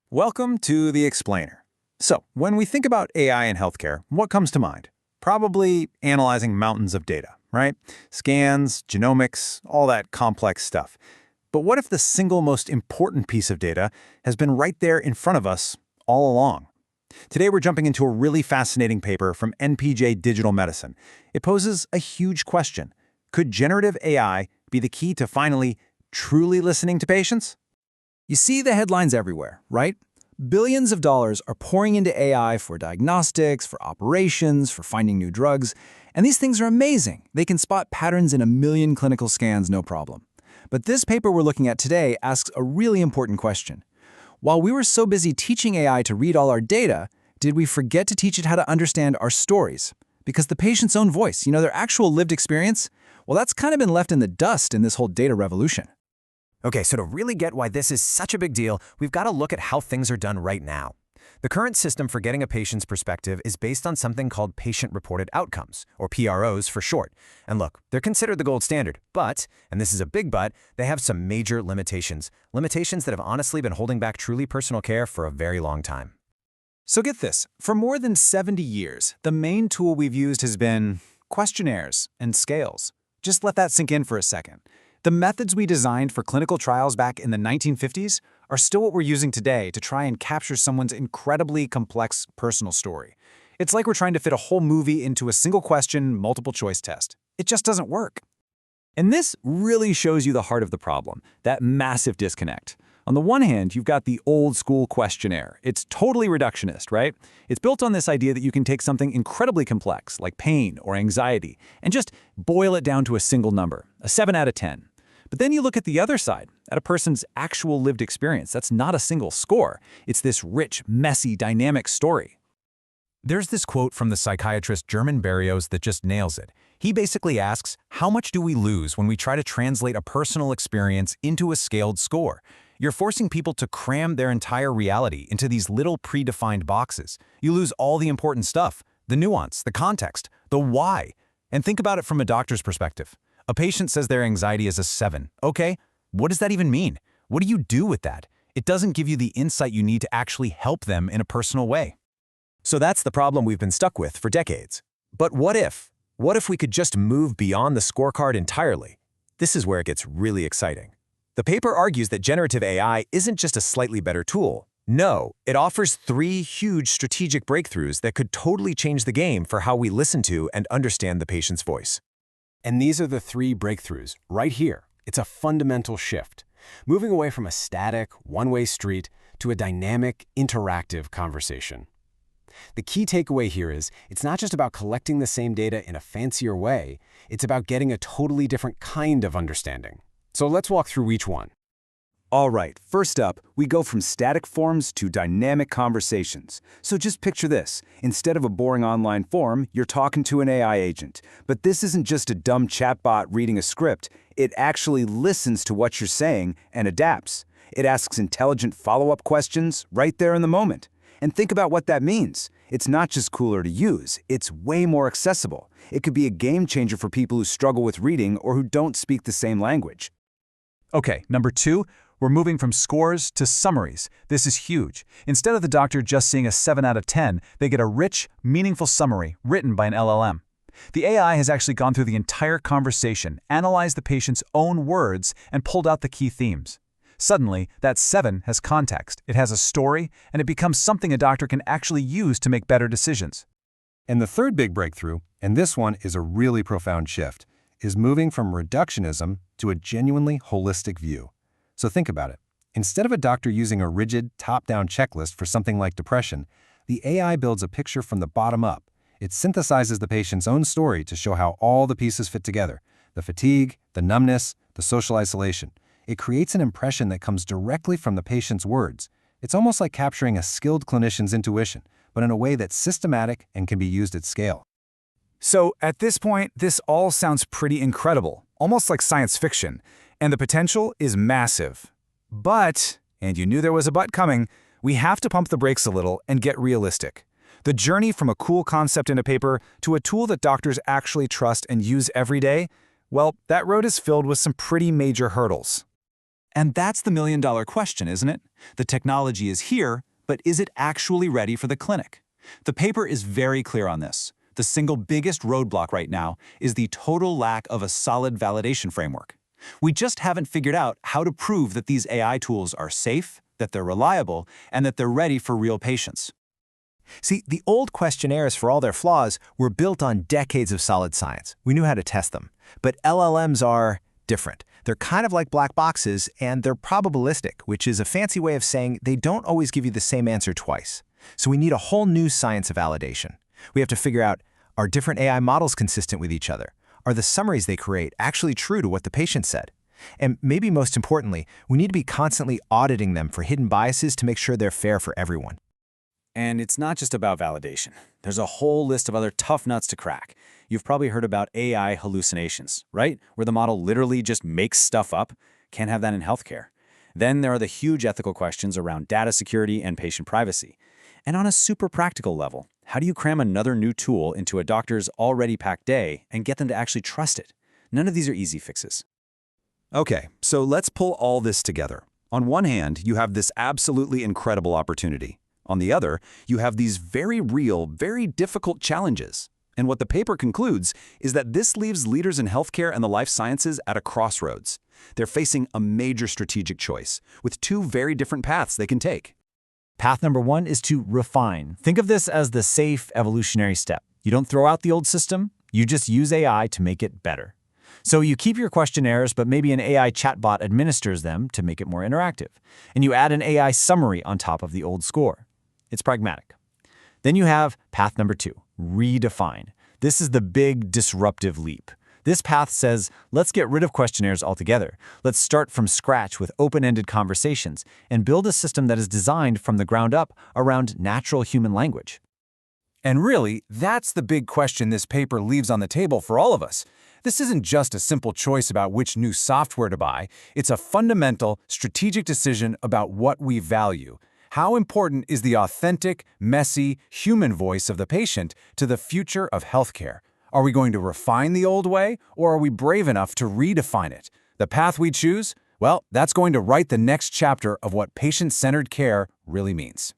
Welcome to The Explainer. So, when we think about AI in healthcare, what comes to mind? Probably analyzing mountains of data, right? Scans, genomics, all that complex stuff. But what if the single most important piece of data has been right there in front of us all along? Today we're jumping into a really fascinating paper from NPJ Digital Medicine. It poses a huge question. Could generative AI be the key to finally truly listening to patients? You see the headlines everywhere, right? Billions of dollars are pouring into AI for diagnostics, for operations, for finding new drugs, and these things are amazing. They can spot patterns in 1 million clinical scans, no problem. But this paper we're looking at today asks a really important question. While we were so busy teaching AI to read all our data, did we forget to teach it how to understand our stories? Because the patient's own voice, their actual lived experience, well, that's kind of been left in the dust in this whole data revolution. Okay, so to really get why this is such a big deal, we've got to look at how things are done right now. The current system for getting a patient's perspective is based on something called patient-reported outcomes, or PROs for short. And look, they're considered the gold standard, but, and this is a big but, they have some major limitations. Limitations that have honestly been holding back truly personal care for a very long time. So get this, for more than 70 years, the main tool we've used has been questionnaires and scales. Just let that sink in for a second. The methods we designed for clinical trials back in the 1950s are still what we're using today to try and capture someone's incredibly complex personal story. It's like we're trying to fit a whole movie into a single question, multiple choice test. It just doesn't work. And this really shows you the heart of the problem, that massive disconnect. On the one hand, you've got the old school questionnaire. It's totally reductionist, right? It's built on this idea that you can take something incredibly complex, like pain or anxiety, and just boil it down to a single number, a 7 out of 10. But then you look at the other side, at a person's actual lived experience. That's not a single score. It's this rich, messy, dynamic story. There's this quote from the psychiatrist German Berrios that just nails it. He basically asks, how much do we lose when we try to translate a personal experience into a scaled score? You're forcing people to cram their entire reality into these little predefined boxes. You lose all the important stuff, the nuance, the context, the why. And think about it from a doctor's perspective. A patient says their anxiety is a 7. Okay, what does that even mean? What do you do with that? It doesn't give you the insight you need to actually help them in a personal way. So that's the problem we've been stuck with for decades. But what if? What if we could just move beyond the scorecard entirely? This is where it gets really exciting. The paper argues that generative AI isn't just a slightly better tool. No, it offers 3 huge strategic breakthroughs that could totally change the game for how we listen to and understand the patient's voice. And these are the 3 breakthroughs right here. It's a fundamental shift, moving away from a static, one-way street to a dynamic, interactive conversation. The key takeaway here is it's not just about collecting the same data in a fancier way, it's about getting a totally different kind of understanding. So let's walk through each one. All right, first up, we go from static forms to dynamic conversations. So just picture this. Instead of a boring online form, you're talking to an AI agent. But this isn't just a dumb chatbot reading a script. It actually listens to what you're saying and adapts. It asks intelligent follow-up questions right there in the moment. And think about what that means. It's not just cooler to use, it's way more accessible. It could be a game changer for people who struggle with reading or who don't speak the same language. Okay, number 2, we're moving from scores to summaries. This is huge. Instead of the doctor just seeing a 7 out of 10, they get a rich, meaningful summary written by an LLM. The AI has actually gone through the entire conversation, analyzed the patient's own words, and pulled out the key themes. Suddenly, that 7 has context, it has a story, and it becomes something a doctor can actually use to make better decisions. And the third big breakthrough, and this one is a really profound shift, is moving from reductionism to a genuinely holistic view. So think about it. Instead of a doctor using a rigid, top-down checklist for something like depression, the AI builds a picture from the bottom up. It synthesizes the patient's own story to show how all the pieces fit together: the fatigue, the numbness, the social isolation. It creates an impression that comes directly from the patient's words. It's almost like capturing a skilled clinician's intuition, but in a way that's systematic and can be used at scale. So at this point, this all sounds pretty incredible, almost like science fiction, and the potential is massive. But, and you knew there was a but coming, we have to pump the brakes a little and get realistic. The journey from a cool concept in a paper to a tool that doctors actually trust and use every day, well, that road is filled with some pretty major hurdles. And that's the million-dollar question, isn't it? The technology is here, but is it actually ready for the clinic? The paper is very clear on this. The single biggest roadblock right now is the total lack of a solid validation framework. We just haven't figured out how to prove that these AI tools are safe, that they're reliable, and that they're ready for real patients. See, the old questionnaires, for all their flaws, were built on decades of solid science. We knew how to test them. But LLMs are different. They're kind of like black boxes, and they're probabilistic, which is a fancy way of saying they don't always give you the same answer twice. So we need a whole new science of validation. We have to figure out, are different AI models consistent with each other? Are the summaries they create actually true to what the patient said? And maybe most importantly, we need to be constantly auditing them for hidden biases to make sure they're fair for everyone. And it's not just about validation. There's a whole list of other tough nuts to crack. You've probably heard about AI hallucinations, right? Where the model literally just makes stuff up. Can't have that in healthcare. Then there are the huge ethical questions around data security and patient privacy. And on a super practical level, how do you cram another new tool into a doctor's already packed day and get them to actually trust it? None of these are easy fixes. Okay, so let's pull all this together. On one hand, you have this absolutely incredible opportunity. On the other, you have these very real, very difficult challenges. And what the paper concludes is that this leaves leaders in healthcare and the life sciences at a crossroads. They're facing a major strategic choice, with two very different paths they can take. Path number one is to refine. Think of this as the safe evolutionary step. You don't throw out the old system, you just use AI to make it better. So you keep your questionnaires, but maybe an AI chatbot administers them to make it more interactive. And you add an AI summary on top of the old score. It's pragmatic. Then you have path number two, redefine. This is the big disruptive leap. This path says, let's get rid of questionnaires altogether. Let's start from scratch with open-ended conversations and build a system that is designed from the ground up around natural human language. And really, that's the big question this paper leaves on the table for all of us. This isn't just a simple choice about which new software to buy. It's a fundamental, strategic decision about what we value. How important is the authentic, messy, human voice of the patient to the future of healthcare? Are we going to refine the old way, or are we brave enough to redefine it? The path we choose? Well, that's going to write the next chapter of what patient-centered care really means.